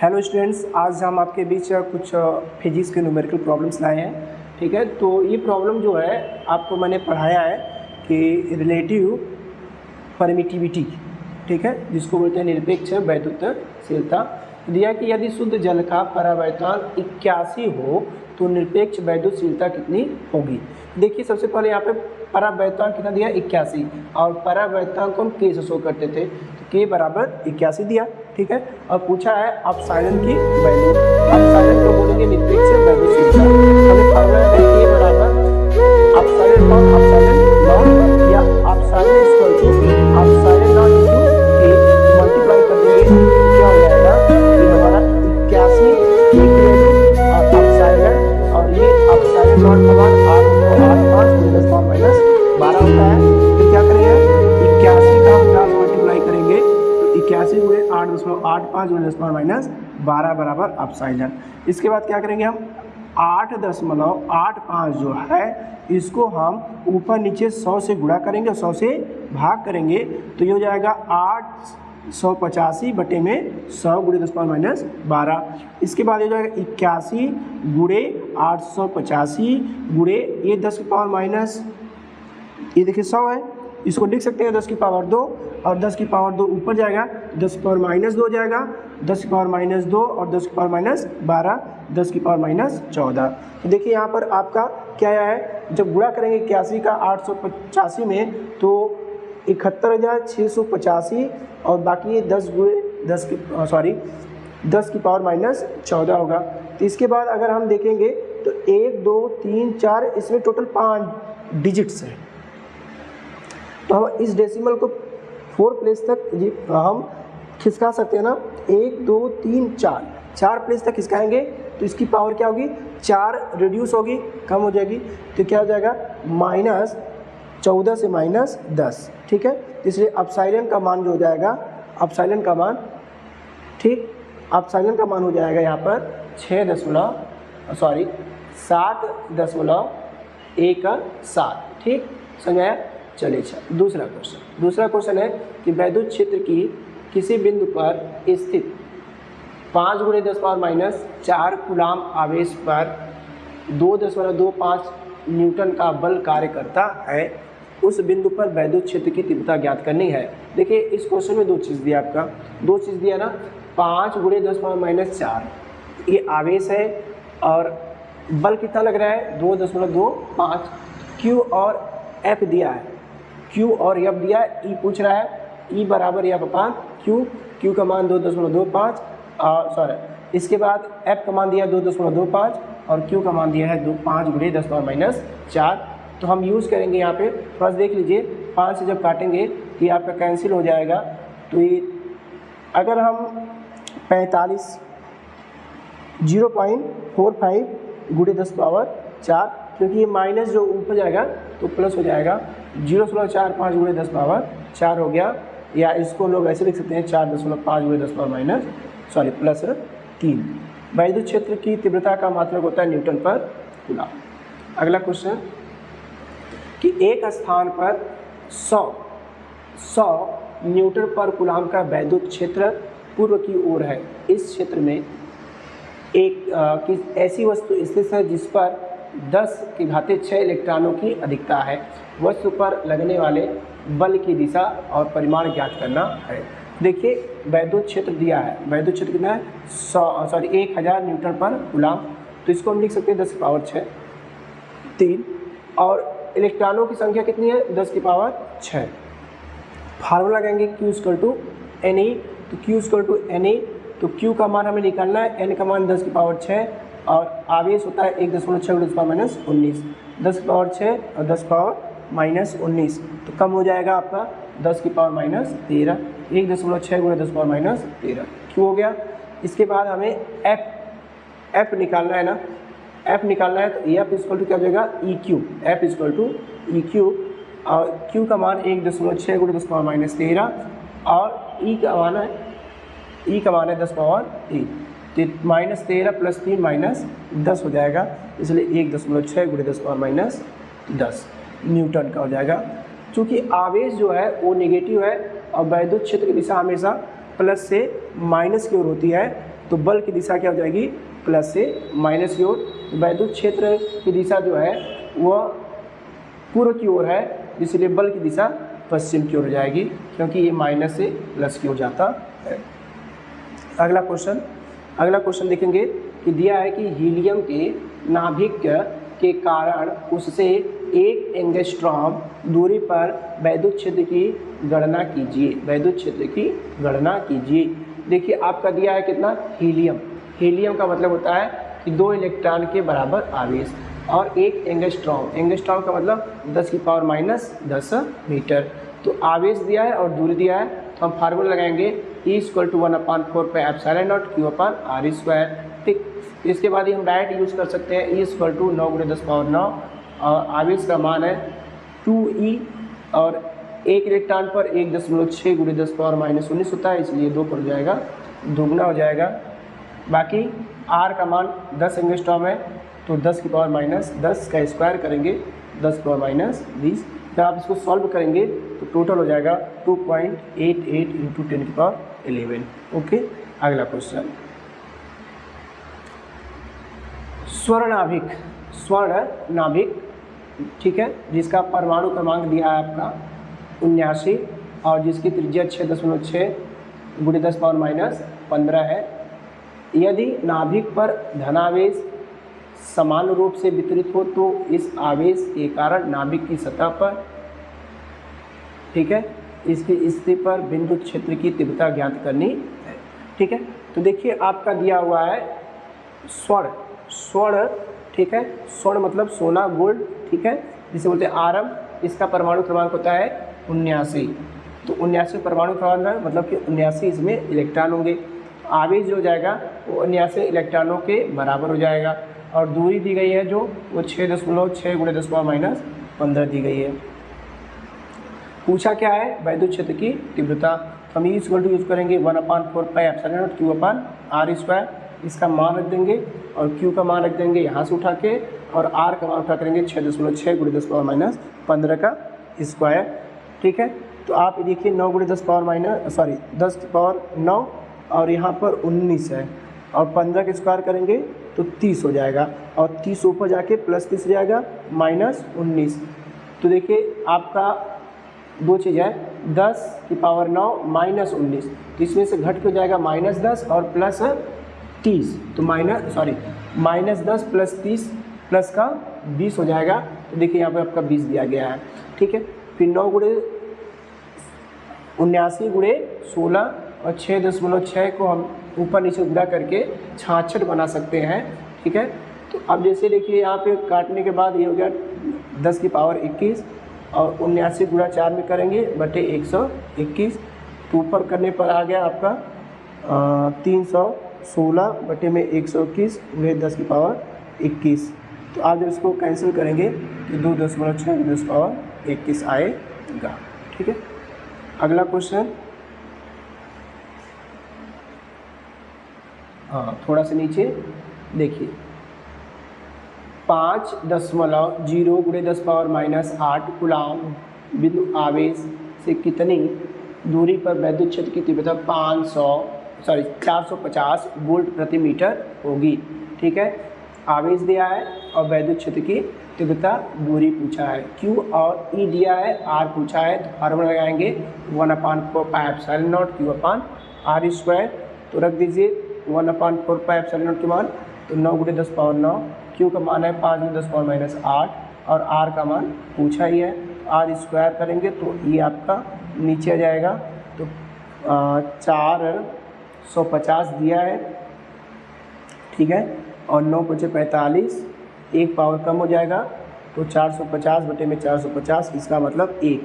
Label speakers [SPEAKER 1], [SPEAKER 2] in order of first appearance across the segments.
[SPEAKER 1] Hello students, आज हम आपके बीच कुछ फिजिक्स के न्यूमेरिकल प्रॉब्लम्स लाए हैं। ठीक है, तो ये प्रॉब्लम जो है आपको मैंने पढ़ाया है कि रिलेटिव परमिटिविटी, ठीक है, जिसको बोलते हैं निरपेक्ष वैद्युतशीलता। दिया कि यदि शुद्ध जल का परावर्तन 81 हो तो निरपेक्ष वैद्युतशीलता कितनी होगी। देखिए, सबसे पहले यहाँ पे परावर्तन कितना दिया 81, और परावर्तन को हम के से शो करते थे, तो के बराबर 81 दिया। ठीक है, और पूछा है अपसाइलन की वैल्यू। अपसाइलन को बोलेंगे निरपेक्ष वैद्युतशीलता। हमें फार्मूला है के बराबर अपसाइलन नॉट अपसाइलन नॉट या epsilon equal to epsilon naught into के, मल्टीप्लाई कर देंगे तो क्या हो जाएगा, ये हमारा 81 के वैल्यू और अपसाइलन, और ये अपसाइलन नॉट हमारा 8.5 × 10⁻12 होता है। तो क्या करेंगे, 81 का हम मल्टीप्लाई करेंगे तो 81 × 8.85 × 10⁻12 बराबर अपसाइलन। इसके बाद क्या करेंगे, हम 8.85 जो है इसको हम ऊपर नीचे 100 से गुणा करेंगे, 100 से भाग करेंगे, तो ये हो जाएगा 885 बटे में 100 × 10⁻12। इसके बाद ये हो जाएगा 81 × 885 गुणे ये 10 की पावर माइनस, ये देखिए 100 है, इसको लिख सकते हैं 10 की पावर 2, और 10 की पावर 2 ऊपर जाएगा, 10 की पावर माइनस 2 हो जाएगा, 10 की पावर माइनस 2 और 10 की पावर माइनस 12, 10 की पावर माइनस 14। तो देखिए यहाँ पर आपका क्या है, जब गुणा करेंगे 81 का 885 में तो 71,685, और बाकी ये 10 की पावर माइनस 14 होगा। तो इसके बाद अगर हम देखेंगे तो 1 2 3 4 इसमें टोटल 5 डिजिट्स हैं, तो हम इस डेसिमल को 4 प्लेस तक हम खिसका सकते हैं ना, 1 2 3 4 प्लेस तक खिसकाएंगे तो इसकी पावर क्या होगी, 4 रिड्यूस होगी, कम हो जाएगी, तो क्या हो जाएगा -14 से -10। ठीक है, इसलिए अपसाइलन का मान जो हो जाएगा, अपसाइलन का मान, ठीक, अपसाइलन का मान हो जाएगा यहाँ पर 7.17। ठीक, समझाया। चलिए, अच्छा, दूसरा क्वेश्चन है कि वैद्युत क्षेत्र की किसी बिंदु पर स्थित 5 × 10⁻⁴ कूलाम आवेश पर 2.25 न्यूटन का बल कार्य करता है। उस बिंदु पर वैद्युत क्षेत्र की तीव्रता ज्ञात करनी है। देखिए, इस क्वेश्चन में दो चीज़ दिया, आपका दो चीज़ दिया ना, 5 × 10⁻⁴ ये आवेश है, और बल कितना लग रहा है 2.25, Q और F दिया है, Q और F दिया है, E पूछ रहा है, E बराबर F अपान Q का मान 2.25, इसके बाद F का मान दिया 2.25 और Q का मान दिया है 5 × 10⁻⁴। तो हम यूज़ करेंगे यहाँ पे, थोड़ा सा देख लीजिए, 5 से जब काटेंगे तो ये आपका कैंसिल हो जाएगा। तो ये अगर हम 45 0.45 × 10⁻⁴, क्योंकि ये माइनस जो ऊपर जाएगा तो प्लस हो जाएगा, 0.45 × 10⁻⁴ हो गया, या इसको लोग ऐसे लिख सकते हैं 4.5 × +3। वैद्युत क्षेत्र की तीव्रता का मात्रक होता है न्यूटन पर कूलाम। अगला क्वेश्चन कि एक स्थान पर 100 न्यूटन पर कूलाम का वैद्युत क्षेत्र पूर्व की ओर है। इस क्षेत्र में एक ऐसी वस्तु स्थित है जिस पर 10⁶ इलेक्ट्रॉनों की अधिकता है। वस्तु पर लगने वाले बल की दिशा और परिमाण ज्ञात करना है। देखिए, वैद्युत क्षेत्र दिया है, वैद्युत क्षेत्र कितना है 1000 न्यूटन पर कूलाम, तो इसको हम लिख सकते हैं 10 की पावर 3, और इलेक्ट्रॉनों की संख्या कितनी है 10 की पावर 6। फार्मूला लगाएंगे Q = Ne, तो Q = Ne, तो Q का मान हमें निकालना है, N का मान 10 की पावर 6, और आवेश होता है 1.6 × 10⁻⁹, 10 की पावर 6 और 10 की पावर -19, तो कम हो जाएगा आपका 10 की पावर -13, 1.6 × 10⁻13 क्यों हो गया। इसके बाद हमें F निकालना है ना, F निकालना है, तो F = क्या हो जाएगा EQ, F = EQ, और Q का मान 1.6 × 10⁻13, और E का मान है 10⁻3, तो -13 + 3 -10 हो जाएगा, इसलिए 1.6 × 10⁻10 न्यूटन का हो जाएगा। चूँकि आवेश जो है वो नेगेटिव है और वैद्युत क्षेत्र की दिशा हमेशा प्लस से माइनस की ओर होती है, तो बल की दिशा क्या हो जाएगी, प्लस से माइनस की ओर। वैद्युत क्षेत्र की दिशा जो है वह पूर्व की ओर है, इसलिए बल की दिशा पश्चिम की ओर जाएगी, क्योंकि ये माइनस से प्लस की ओर जाता है। अगला क्वेश्चन देखेंगे कि दिया है कि हीलियम के नाभिक के कारण उससे 1 एंगस्ट्रॉम दूरी पर वैद्युत क्षेत्र की गणना कीजिए। देखिए आपका दिया है कितना, हीलियम का मतलब होता है कि 2 इलेक्ट्रॉन के बराबर आवेश और 1 एंगस्ट्रॉम का मतलब 10⁻⁻10 मीटर। तो आवेश दिया है और दूरी दिया है, तो हम फार्मूला लगाएंगे E = 1/4πε0 Q/r²। ठीक, इसके बाद ही हम डायरेक्ट यूज़ कर सकते हैं E = 9 × 10⁹ और आवेश का मान है 2e और 1 इलेक्ट्रॉन पर 1.6 × 10⁻⁻19 होता है, इसलिए 2 पर हो जाएगा, दुगना हो जाएगा। बाकी r का मान 10 एंगस्ट्रॉम है, तो 10⁻⁻10 का स्क्वायर करेंगे 10⁻⁻20। जब आप इसको सॉल्व करेंगे तो टोटल हो जाएगा 2.88 × 10⁻11। ओके, अगला क्वेश्चन, स्वर्ण नाभिक, ठीक है, जिसका परमाणु क्रमांक दिया है आपका 79 और जिसकी त्रिज्या 6.6 × 10⁻⁻15 है। यदि नाभिक पर धनावेश समान रूप से वितरित हो तो इस आवेश के कारण नाभिक की सतह पर, ठीक है, इसकी स्थिति पर बिंदु क्षेत्र की तीव्रता ज्ञात करनी है। ठीक है, तो देखिए आपका दिया हुआ है स्वर्ण, ठीक है, स्वर्ण मतलब सोना, गोल्ड, ठीक है, जिसे बोलते हैं आरम। इसका परमाणु क्रमांक होता है 79, तो 79 परमाणु क्रमांक है, मतलब कि 79 इसमें इलेक्ट्रॉन होंगे। आवेश जो हो जाएगा वो 79 इलेक्ट्रॉनों के बराबर हो जाएगा और दूरी दी गई है जो वो 6.6 × 10⁻⁻15 दी गई है। पूछा क्या है, वैद्युत क्षेत्र की तीव्रता। हम E = यूज़ करेंगे 1/4πε0 Q/r²। इसका मान रख देंगे और Q का मान रख देंगे यहाँ से उठा के, और R का मान उठा करेंगे 6.6 × 10⁻⁻15 का स्क्वायर। ठीक है, तो आप देखिए 9 × 10⁻9 और यहाँ पर 19 है और 15 का स्क्वायर करेंगे तो 30 हो जाएगा और 30 ऊपर जाके +30 हो जाएगा -19। तो देखिए आपका दो चीज़ है, 10⁹ -19, तो इसमें से घट के हो जाएगा -10 और +30, तो -10 + 30 प्लस का 20 हो जाएगा। तो देखिए यहाँ पे आपका 20 दिया गया है। ठीक है, फिर 9 × 79 × 16 और 6.6 को हम ऊपर नीचे गुणा करके 66 बना सकते हैं। ठीक है, तो अब जैसे देखिए यहाँ पे काटने के बाद ये हो गया 10⁻21 और 79 × 4 में करेंगे बटे 121, तो ऊपर करने पर आ गया आपका 316 बटे में 121 × 10⁻21। तो आप जब इसको कैंसिल करेंगे तो 2.6 × 10⁻21 आएगा। ठीक है, अगला क्वेश्चन, थोड़ा सा नीचे देखिए, 5.0 × 10⁻−8 कूलाम बिंदु आवेश से कितनी दूरी पर वैद्युत क्षेत्र की तीव्रता 450 वोल्ट प्रति मीटर होगी। ठीक है, आवेश दिया है और वैद्युत क्षेत्र की तीव्रता दूरी पूछा है, Q और E दिया है, R पूछा है, तो फार्मूला लगाएंगे 1/4πε0 Q/r²। तो रख दीजिए 1/4πε0 के मान, तो 9 × 10⁻9, Q का मान है 5 × 10⁻−8 और R का मान पूछा ही है, r² करेंगे तो ये आपका नीचे आ जाएगा, तो 450 दिया है। ठीक है, और 9 × 5 = 45, एक पावर कम हो जाएगा तो 450 बटे में 450, इसका मतलब 1,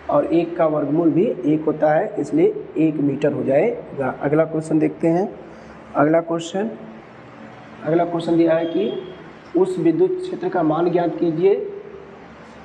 [SPEAKER 1] और 1 का वर्गमूल भी 1 होता है, इसलिए 1 मीटर हो जाएगा। अगला क्वेश्चन देखते हैं। अगला क्वेश्चन दिया है कि उस विद्युत क्षेत्र का मान ज्ञात कीजिए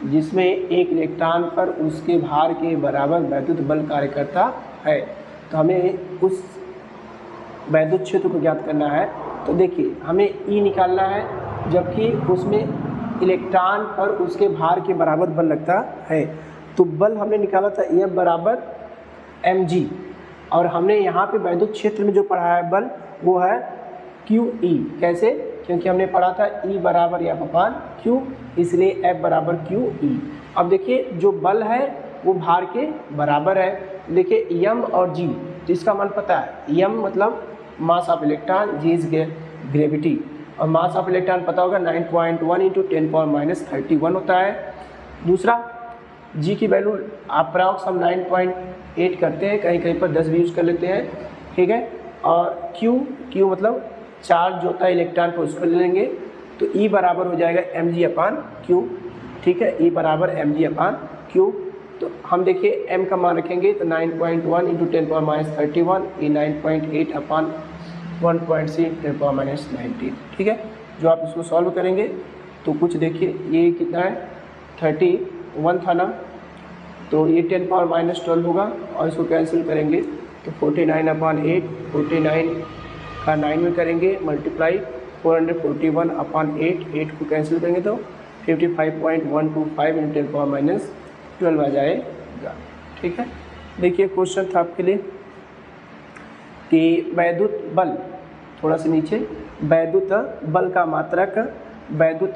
[SPEAKER 1] जिसमें एक इलेक्ट्रॉन पर उसके भार के बराबर वैद्युत बल कार्य करता है। तो हमें उस वैद्युत क्षेत्र को ज्ञात करना है। तो देखिए हमें E निकालना है, जबकि उसमें इलेक्ट्रॉन पर उसके भार के बराबर बल लगता है। तो बल हमने निकाला था F = mg, और हमने यहाँ पे वैद्युत क्षेत्र में जो पढ़ा है बल वो है क्यू ई। कैसे? क्योंकि हमने पढ़ा था ई बराबर एफ अपान क्यू, इसलिए एफ बराबर क्यू ई। अब देखिए जो बल है वो भार के बराबर है। देखिए यम और जी, जिसका मान पता है, यम मतलब mass of electron, G is gravity, और मास ऑफ इलेक्ट्रॉन पता होगा 9.1 × 10⁻31 होता है। दूसरा जी की वैल्यू अप्रॉक्स हम 9.8 करते हैं, कहीं कहीं पर 10 भी यूज़ कर लेते हैं, ठीक है। और क्यू मतलब चार्ज जो होता है इलेक्ट्रॉन पर उसको ले लेंगे, तो ई बराबर हो जाएगा mg/q, ठीक है, ई बराबर mg/q। तो हम देखिए m का मान रखेंगे तो 9.1 × 10⁻31, ये 9.8 अपान 1.6 × 10⁻19, ठीक है। जो आप इसको सॉल्व करेंगे तो कुछ देखिए ये कितना है, 31 था ना, तो ये 10⁻12 होगा, और इसको कैंसिल करेंगे तो 49/8, 49 का 9 में करेंगे मल्टीप्लाई, 441/8, 8 को कैंसिल करेंगे तो 55.125 × 10⁻12 आ जाएगा, ठीक है। देखिए क्वेश्चन था आपके लिए कि वैद्युत बल, थोड़ा सा नीचे, वैद्युत बल का मात्रक, वैद्युत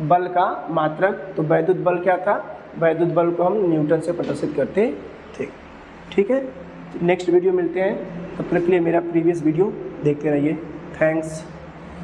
[SPEAKER 1] बल का मात्रक, तो वैद्युत बल क्या था? वैद्युत बल को हम न्यूटन से प्रदर्शित करते थे, ठीक है। नेक्स्ट वीडियो मिलते हैं, तब तक के लिए मेरा प्रीवियस वीडियो देखते रहिए। थैंक्स।